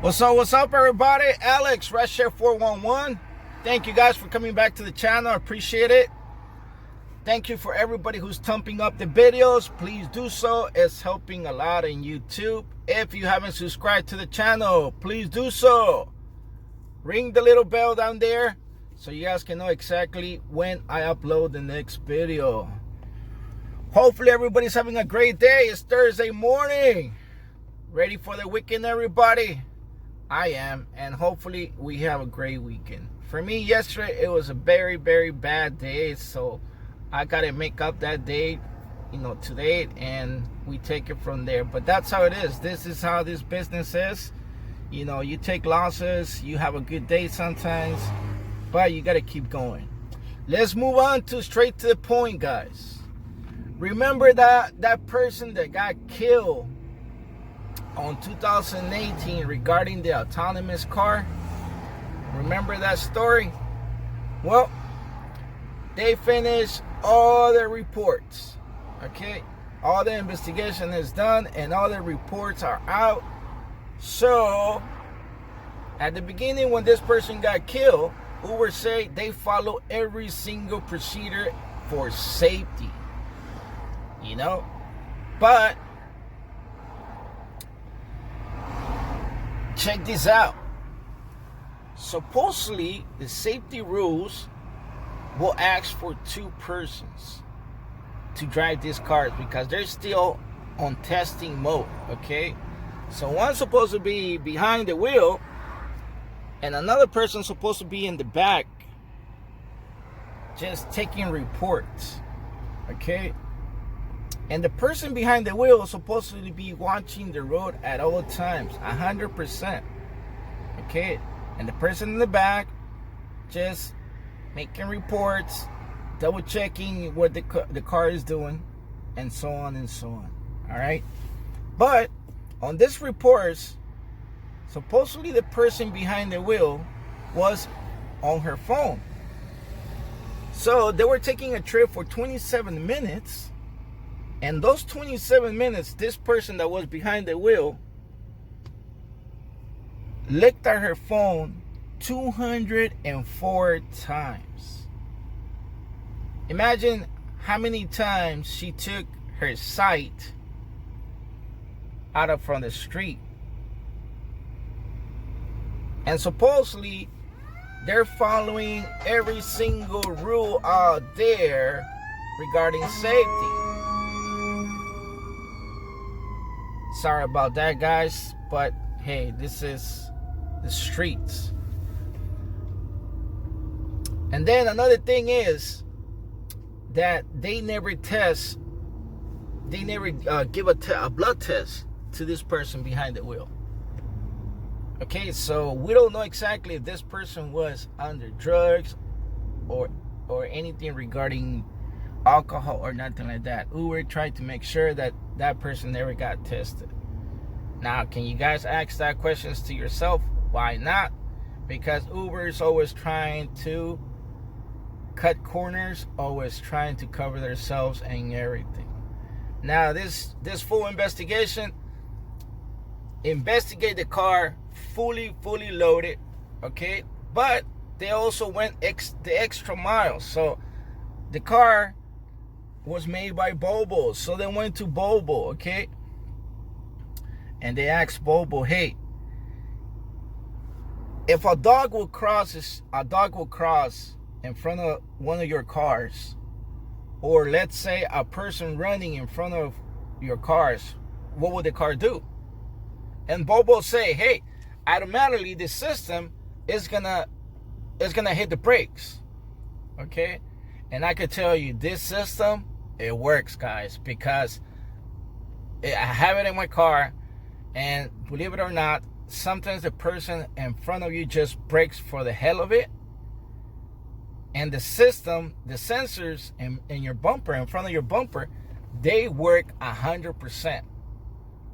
What's up, everybody? Alex, Redshare 411. Thank you guys for coming back to the channel. I appreciate it. Thank you for everybody who's thumbing up the videos. Please do so. It's helping a lot in YouTube. If you haven't subscribed to the channel, please do so. Ring the little bell down there so you guys can know exactly when I upload the next video. Hopefully everybody's having a great day. It's Thursday morning. Ready for the weekend, everybody? I am, and hopefully we have a great weekend. For me, yesterday it was a very, very bad day, so I gotta make up that day, today, and we take it from there. But that's how it is. This is how this business is. You take losses, you have a good day sometimes, but you gotta keep going. Let's move on to straight to the point, guys. Remember that person that got killed on 2018 regarding the autonomous car? Remember that story? Well, they finished all the reports. Okay, all the investigation is done and all the reports are out. So at the beginning, when this person got killed, Uber say they follow every single procedure for safety, but check this out. Supposedly, the safety rules will ask for two persons to drive these cars because they're still on testing mode, okay? So one's supposed to be behind the wheel and another person's supposed to be in the back just taking reports, okay? And the person behind the wheel is supposed to be watching the road at all times, 100%. Okay? And the person in the back just making reports, double checking what the car is doing, and so on and so on. All right? But on this reports, supposedly the person behind the wheel was on her phone. So they were taking a trip for 27 minutes. And those 27 minutes, this person that was behind the wheel looked at her phone 204 times. Imagine how many times she took her sight out of from the street. And supposedly, they're following every single rule out there regarding safety. Sorry about that, guys, but hey, this is the streets. And then another thing is that they never give a blood test to this person behind the wheel. Okay, so we don't know exactly if this person was under drugs or anything regarding alcohol or nothing like that. Uber tried to make sure that person never got tested. Now, can you guys ask that questions to yourself? Why not? Because Uber is always trying to cut corners, always trying to cover themselves and everything. Now, this full investigate the car fully loaded, okay? But they also went the extra mile. So the car was made by Volvo, so they went to Volvo, okay? And they asked Volvo, hey, if a dog will cross in front of one of your cars, or let's say a person running in front of your cars, what would the car do? And Volvo say, hey, automatically the system is gonna hit the brakes, okay? And I could tell you, this system, it works, guys, because I have it in my car, and believe it or not, sometimes the person in front of you just brakes for the hell of it, and the system, the sensors in your bumper, in front of your bumper, they work 100%,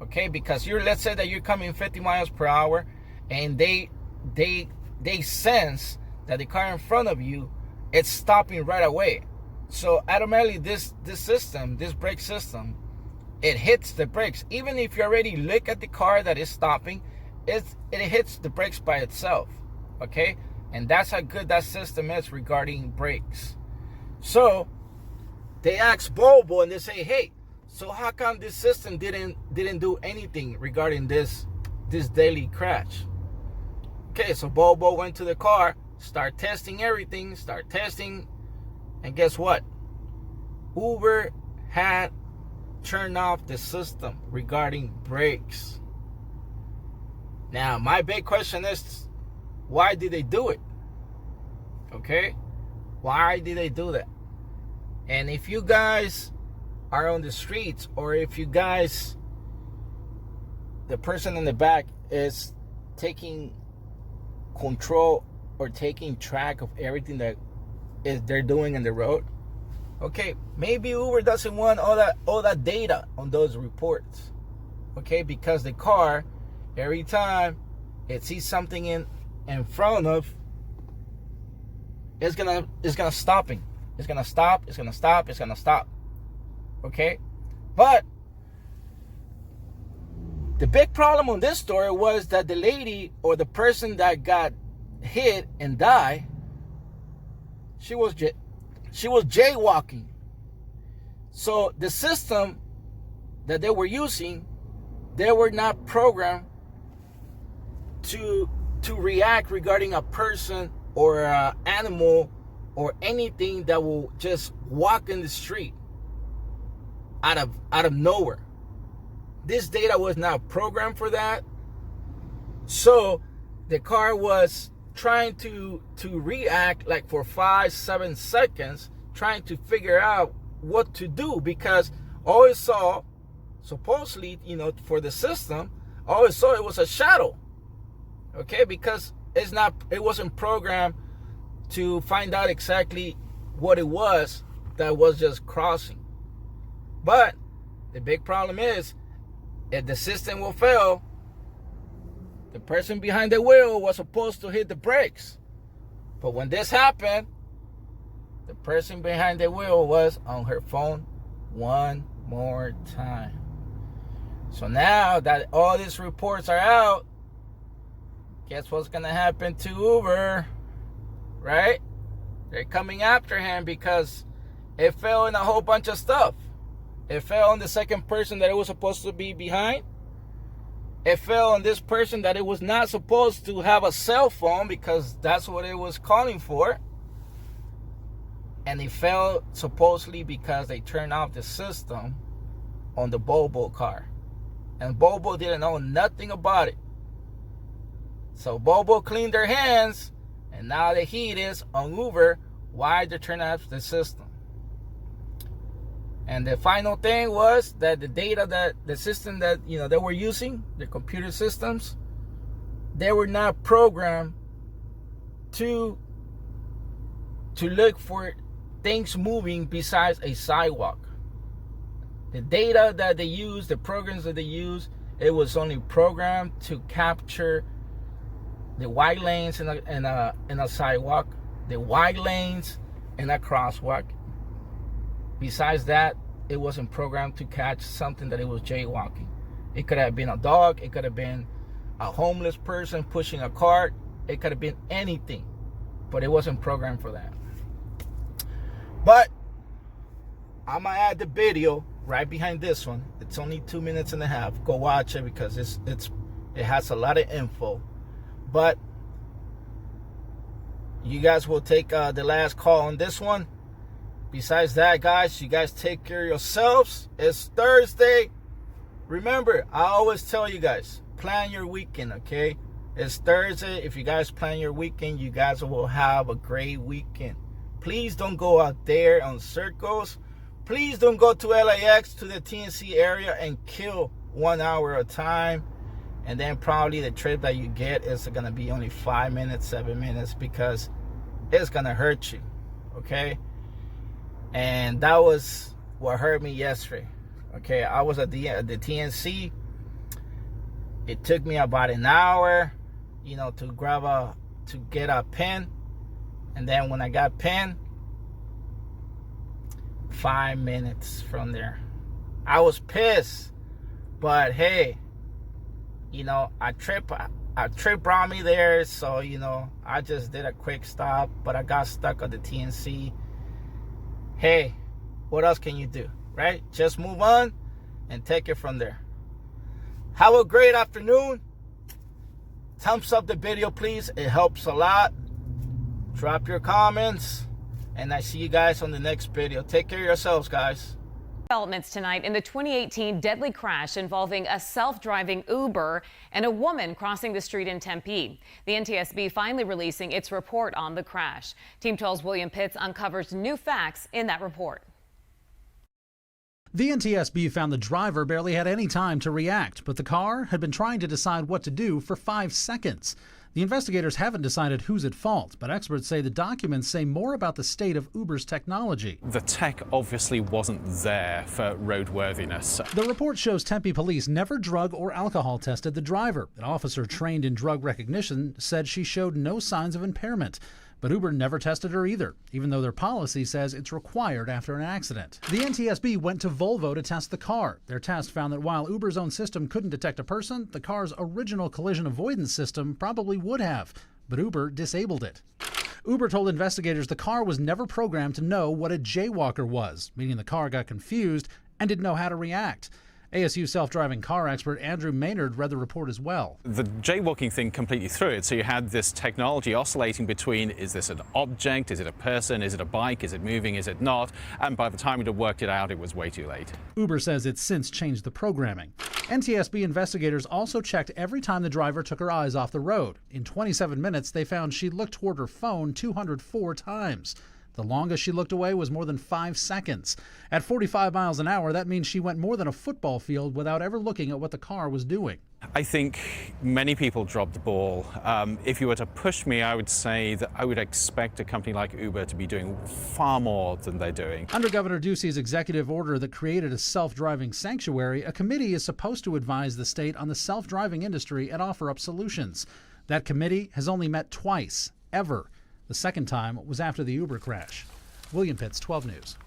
okay? Because let's say that you're coming 50 miles per hour, and they sense that the car in front of you, it's stopping right away. So automatically this brake system, it hits the brakes. Even if you already look at the car that is stopping, it hits the brakes by itself, okay? And that's how good that system is regarding brakes. So they ask Volvo and they say, hey, so how come this system didn't do anything regarding this daily crash? Okay, so Volvo went to the car, start testing everything, and guess what? Uber had turned off the system regarding brakes. Now, my big question is, why did they do it? Okay? Why did they do that? And if you guys are on the streets, or if you guys, the person in the back is taking control or taking track of everything that they're doing in the road, okay, maybe Uber doesn't want all that data on those reports, okay, because the car, every time it sees something in front of, it's gonna stop. It's gonna stop. Okay, but the big problem on this story was that the lady, or the person that got hit and died, she was jaywalking. So the system that they were using, they were not programmed to react regarding a person or an animal or anything that will just walk in the street out of nowhere. This data was not programmed for that. So the car was trying to react like for 5-7 seconds, trying to figure out what to do, because all it saw, supposedly, for the system, all it saw, it was a shadow. Okay, because it wasn't programmed to find out exactly what it was that was just crossing. But the big problem is, if the system will fail, the person behind the wheel was supposed to hit the brakes. But when this happened, the person behind the wheel was on her phone one more time. So now that all these reports are out, guess what's gonna happen to Uber, right? They're coming after him because it fell in a whole bunch of stuff. It fell on the second person that it was supposed to be behind. It fell on this person that it was not supposed to have a cell phone, because that's what it was calling for. And it fell supposedly because they turned off the system on the Volvo car. And Volvo didn't know nothing about it. So Volvo cleaned their hands, and now the heat is on Uber why they're turning off the system. And the final thing was that the data that the system that they were using, the computer systems, they were not programmed to look for things moving besides a sidewalk. The data that they use, the programs that they use, it was only programmed to capture the white lanes in a sidewalk, the white lanes in a crosswalk. Besides that, it wasn't programmed to catch something that it was jaywalking. It could have been a dog, it could have been a homeless person pushing a cart, it could have been anything, but it wasn't programmed for that. But I'm gonna add the video right behind this one. It's only 2.5 minutes. Go watch it because it has a lot of info. But you guys will take the last call on this one. Besides that, guys, you guys take care of yourselves. It's Thursday. Remember, I always tell you guys, plan your weekend, okay? It's Thursday. If you guys plan your weekend, you guys will have a great weekend. Please don't go out there on circles. Please don't go to LAX, to the TNC area, and kill 1 hour of time. And then probably the trip that you get is going to be only 5 minutes, 7 minutes, because it's going to hurt you, okay? And that was what hurt me yesterday, okay? I was at the TNC. It took me about an hour, to get a pen. And then when I got pen, 5 minutes from there. I was pissed, but hey, a trip Trip brought me there, so you know, I just did a quick stop, but I got stuck at the TNC. Hey, what else can you do, right? Just move on and take it from there. Have a great afternoon. Thumbs up the video, please. It helps a lot. Drop your comments, and I see you guys on the next video. Take care of yourselves, guys. Developments tonight in the 2018 deadly crash involving a self-driving Uber and a woman crossing the street in Tempe. The NTSB finally releasing its report on the crash. Team 12's William Pitts uncovers new facts in that report. The NTSB found the driver barely had any time to react, but the car had been trying to decide what to do for 5 seconds. The investigators haven't decided who's at fault, but experts say the documents say more about the state of Uber's technology. The tech obviously wasn't there for roadworthiness. The report shows Tempe police never drug or alcohol tested the driver. An officer trained in drug recognition said she showed no signs of impairment. But Uber never tested her either, even though their policy says it's required after an accident. The NTSB went to Volvo to test the car. Their test found that while Uber's own system couldn't detect a person, the car's original collision avoidance system probably would have, but Uber disabled it. Uber told investigators the car was never programmed to know what a jaywalker was, meaning the car got confused and didn't know how to react. ASU self-driving car expert Andrew Maynard read the report as well. The jaywalking thing completely threw it. So you had this technology oscillating between, is this an object, is it a person, is it a bike, is it moving, is it not? And by the time it had worked it out, it was way too late. Uber says it's since changed the programming. NTSB investigators also checked every time the driver took her eyes off the road. In 27 minutes, they found she looked toward her phone 204 times. The longest she looked away was more than 5 seconds. At 45 miles an hour, that means she went more than a football field without ever looking at what the car was doing. I think many people dropped the ball. If you were to push me, I would say that I would expect a company like Uber to be doing far more than they're doing. Under Governor Ducey's executive order that created a self-driving sanctuary, a committee is supposed to advise the state on the self-driving industry and offer up solutions. That committee has only met twice, ever. The second time was after the Uber crash. William Pitts, 12 News.